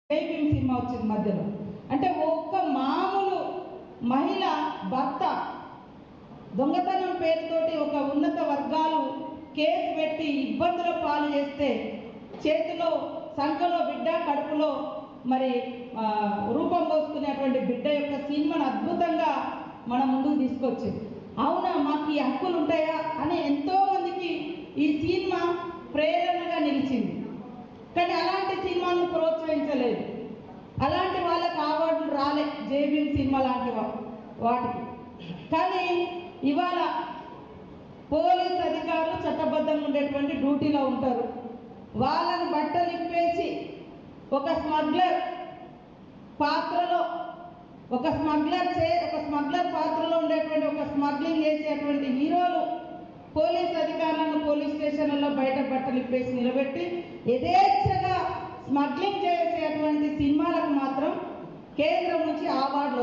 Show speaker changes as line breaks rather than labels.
Jai Bhim cinema వచ్చింది మధ్యలో. అంటే ఒక్క మామూలు మహిళ భర్త దొంగతనం పేరుతోటి ఒక ఉన్నత వర్గాలు కేసు పెట్టి ఇబ్బందుల పాలు చేస్తే చేతిలో సంఖలో బిడ్డ కడుపులో మరి రూపం పోసుకునేటువంటి బిడ్డ యొక్క సినిమాను అద్భుతంగా మన ముందుకు తీసుకొచ్చింది. అవునా, మాకు ఈ హక్కులు ఉంటాయా అని ఎంతో మందికి ఈ సినిమా ప్రేరణగా నిలిచింది. కానీ అలాంటి సినిమాను ప్రోత్సహించలేదు, అలాంటి వాళ్ళకి అవార్డులు రాలే జైభీం సినిమా లాంటి వాటికి. కానీ ఇవాళ పోలీస్ అధికారులు చట్టబద్ధంగా ఉండేటువంటి డ్యూటీలో ఉంటారు. వాళ్ళని బట్టలు ఇప్పేసి ఒక స్మగ్లర్ పాత్రలో ఒక స్మగ్లర్ పాత్రలో ఉండేటువంటి ఒక స్మగ్లింగ్ చేసేటువంటి హీరోలు పోలీస్ అధికారులను పోలీస్ స్టేషన్లలో బయట బట్టలు ఇప్పేసి నిలబెట్టి యథేచ్ఛగా స్మగ్లింగ్ చేసేటువంటి సినిమాలకు మాత్రం కేంద్రం నుంచి అవార్డులు